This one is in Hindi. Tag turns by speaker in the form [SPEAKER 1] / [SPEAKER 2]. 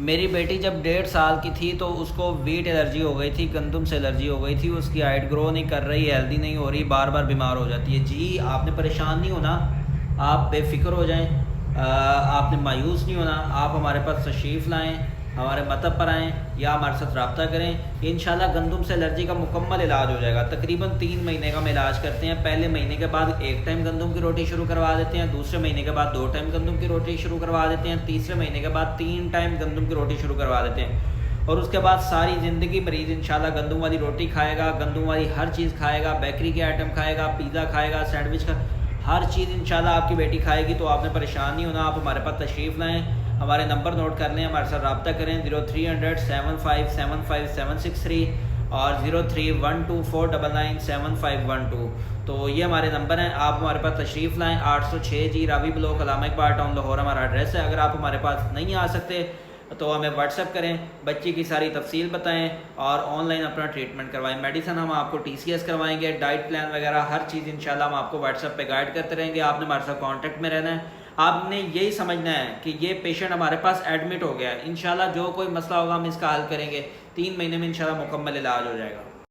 [SPEAKER 1] मेरी बेटी जब 1.5 साल की थी तो उसको वीट एलर्जी हो गई थी, गंदम से एलर्जी हो गई थी। उसकी हाइट ग्रो नहीं कर रही, हेल्दी नहीं हो रही, बार बार बीमार हो जाती है। जी आपने परेशान नहीं होना, आप बेफ़िक्र हो जाएं, आपने मायूस नहीं होना। आप हमारे पास तशरीफ़ लाएँ, हमारे मतब पर आएँ या हमारे साथ रब्ता करें। इंशाल्लाह गंदम से एलर्जी का मुकम्मल इलाज हो जाएगा। तकरीबन 3 महीने का हम इलाज करते हैं। पहले महीने के बाद 1 टाइम गंदम की रोटी शुरू करवा देते हैं, दूसरे महीने के बाद 2 टाइम गंदम की रोटी शुरू करवा देते हैं, तीसरे महीने के बाद 3 टाइम गंदम की रोटी शुरू करवा देते हैं। और उसके बाद सारी ज़िंदगी मरीज़ इंशाल्लाह गंदम वाली रोटी खाएगा, गंदम वाली हर चीज़ खाएगा, बेकरी के आइटम खाएगा, पिज़्ज़ा खाएगा, सैंडविच का हर चीज़ इंशाल्लाह आपकी बेटी खाएगी। तो आपने परेशान नहीं होना, आप हमारे पास तशरीफ़ लाएँ, हमारे नंबर नोट कर लें, हमारे साथ रब्ता करें 0300 7575763 और 031249975512। तो ये हमारे नंबर हैं, आप हमारे पास तशरीफ़ लाएँ। 806 जी रावी ब्लॉक, अलामा इकबाल टाउन, लाहौर हमारा एड्रेस है। अगर आप हमारे पास नहीं आ सकते तो हमें व्हाट्सएप करें, बच्ची की सारी तफसील बताएं और ऑनलाइन अपना ट्रीटमेंट करवाएं। मेडिसिन हम आपको TCS करवाएंगे, डाइट प्लान वगैरह हर चीज़ इंशाल्लाह हम आपको व्हाट्सएप पे गाइड करते रहेंगे। आपने हमारे साथ कांटेक्ट में रहना है। आपने यही समझना है कि ये पेशेंट हमारे पास एडमिट हो गया है। इंशाल्लाह जो कोई मसला होगा हम इसका हल करेंगे। 3 महीने में इंशाल्लाह मुकम्मल इलाज हो जाएगा।